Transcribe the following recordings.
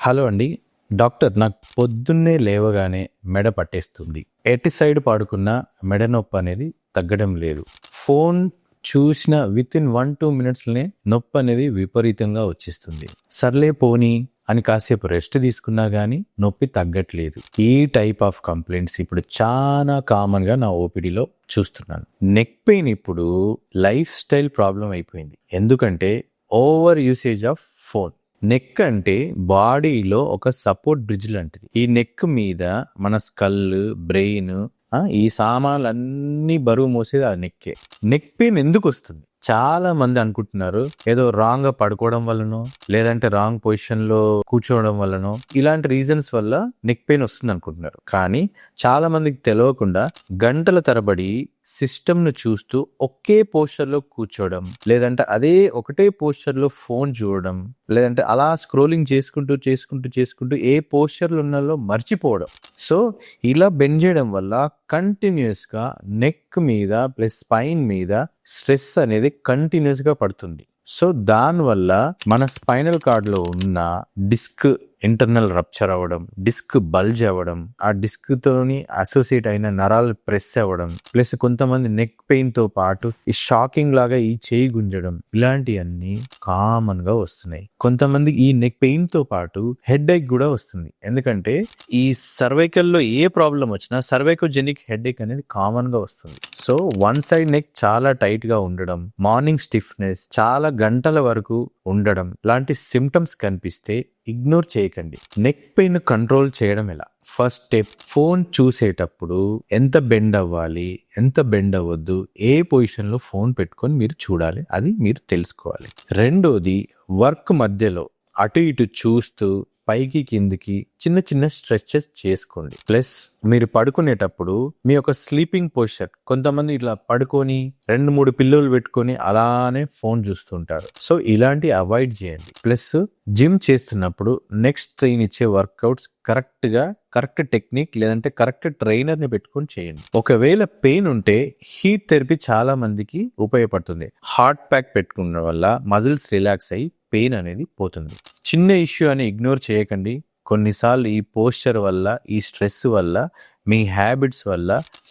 Hello అండి. Doctor, నాకు పొద్దున్నే లేవగానే మెడ పట్టేస్తుంది. ఎటు సైడ్ పడుకున్నా మెడ నొప్పి అనేది తగ్గడం లేదు. ఫోన్ చూసిన వితిన్ 1-2 మినిట్స్‌లోనే నొప్పి అనేది విపరీతంగా వచ్చేస్తుంది. సర్లే పోనీ అని కాసేపు రెస్ట్ తీసుకున్నా గానీ నొప్పి తగ్గట్లేదు. ఈ టైప్ ఆఫ్ కంప్లైంట్స్ ఇప్పుడు చాలా కామన్‌గా నా ఓపీడీలో చూస్తున్నాను. నెక్ పెయిన్ ఇప్పుడు లైఫ్ స్టైల్ ప్రాబ్లం అయిపోయింది. ఎందుకంటే over usage of phone. Neck అంటే బాడీలో ఒక సపోర్ట్ బ్రిడ్జ్ లాంటిది. ఈ నెక్ మీద మన స్కల్, బ్రెయిన్, ఈ సామాన్లన్నీ బరువు మోసేది ఆ నెక్కే. నెక్ పెయిన్ ఎందుకు వస్తుంది? చాలా మంది అనుకుంటున్నారు ఏదో రాంగ్ గా పడుకోవడం వల్లనో, లేదంటే రాంగ్ పొజిషన్ లో కూర్చోవడం వల్లనో, ఇలాంటి రీజన్స్ వల్ల నెక్ పెయిన్ వస్తుంది అనుకుంటున్నారు. కానీ చాలా మందికి తెలియకుండా గంటల తరబడి సిస్టమ్ ను చూస్తూ ఒకే పోస్చర్ లో కూర్చోవడం, లేదంటే అదే ఒకటే పోస్చర్ లో ఫోన్ చూడడం, లేదంటే అలా స్క్రోలింగ్ చేసుకుంటూ ఏ పోస్చర్లు ఉన్నాలో మర్చిపోవడం. సో ఇలా బెండ్ చేయడం వల్ల కంటిన్యూస్ గా నెక్ మీద ప్లస్ స్పైన్ మీద స్ట్రెస్ అనేది కంటిన్యూస్ గా పడుతుంది. సో దానివల్ల మన స్పైనల్ కార్డ్ లో ఉన్న డిస్క్ ఇంటర్నల్ రప్చర్ అవ్వడం, డిస్క్ బల్జ్ అవ్వడం, ఆ డిస్క్ తోని అసోసియేట్ అయిన నరాలు ప్రెస్ అవ్వడం, ప్లస్ కొంతమంది నెక్ పెయిన్ తో పాటు ఈ షాకింగ్ లాగా ఈ చేయి గుంజడం, ఇలాంటివన్నీ కామన్ గా వస్తున్నాయి. కొంతమంది ఈ నెక్ పెయిన్ తో పాటు హెడ్ ఏక్ కూడా వస్తుంది. ఎందుకంటే ఈ సర్వైకల్ లో ఏ ప్రాబ్లం వచ్చినా సర్వైకోజెనిక్ హెడ్ ఏక్ అనేది కామన్ గా వస్తుంది. సో వన్ సైడ్ నెక్ చాలా టైట్ గా ఉండడం, మార్నింగ్ స్టిఫ్నెస్, చాలా గంటల వరకు ఉండడం లాంటి సిమ్టమ్స్ కనిపిస్తే ఇగ్నోర్ చేయకండి. నెక్ పెయిన్ కంట్రోల్ చేయడం ఎలా? ఫస్ట్ స్టెప్, ఫోన్ చూసేటప్పుడు ఎంత బెండ్ అవ్వాలి, ఎంత బెండ్ అవ్వద్దు, ఏ పొజిషన్ లో ఫోన్ పెట్టుకొని మీరు చూడాలి, అది మీరు తెలుసుకోవాలి. రెండోది, వర్క్ మధ్యలో అటు ఇటు చూస్తూ పైకి కిందికి చిన్న చిన్న స్ట్రెచెస్ చేసుకోండి. ప్లస్ మీరు పడుకునేటప్పుడు మీ యొక్క స్లీపింగ్ పొజిషన్, కొంతమంది ఇట్లా పడుకొని 2-3 పిల్లోలు పెట్టుకొని అలానే ఫోన్ చూస్తుంటారు. సో ఇలాంటి అవాయిడ్ చేయండి. ప్లస్ జిమ్ చేస్తున్నప్పుడు నెక్స్ట్ ట్రైన్ ఇచ్చే వర్కౌట్స్ కరెక్ట్ టెక్నిక్ లేదంటే కరెక్ట్ ట్రైనర్ ని పెట్టుకొని చేయండి. ఒకవేళ పెయిన్ ఉంటే హీట్ థెరపీ చాలా మందికి ఉపయోగపడుతుంది. హాట్ ప్యాక్ పెట్టుకున్న వల్ల మజిల్స్ రిలాక్స్ అయ్యి పెయిన్ అనేది పోతుంది. చిన్న ఇష్యూ అని ఇగ్నోర్ చేయకండి. కొన్నిసార్లు ఈ పోస్చర్ వల్ల, ఈ స్ట్రెస్ వల్ల, మీ హ్యాబిట్స్ వల్ల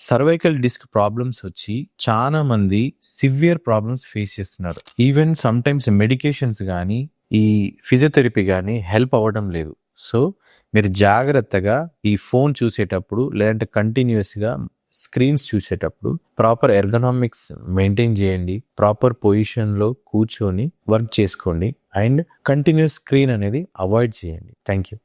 సర్వైకల్ డిస్క్ ప్రాబ్లమ్స్ వచ్చి చాలా మంది సివియర్ ప్రాబ్లమ్స్ ఫేస్ చేస్తున్నారు. ఈవెన్ సమ్ టైమ్స్ మెడికేషన్స్ కానీ ఈ ఫిజియోథెరపీ కానీ హెల్ప్ అవ్వడం లేదు. సో మీరు జాగ్రత్తగా ఈ ఫోన్ చూసేటప్పుడు లేదంటే కంటిన్యూస్ గా స్క్రీన్స్ చూసేటప్పుడు ప్రాపర్ ఎర్గనామిక్స్ మెయింటైన్ చేయండి. ప్రాపర్ పొజిషన్ లో కూర్చొని వర్క్ చేసుకోండి అండ్ కంటిన్యూస్ స్క్రీన్ అనేది అవాయిడ్ చేయండి. Thank you.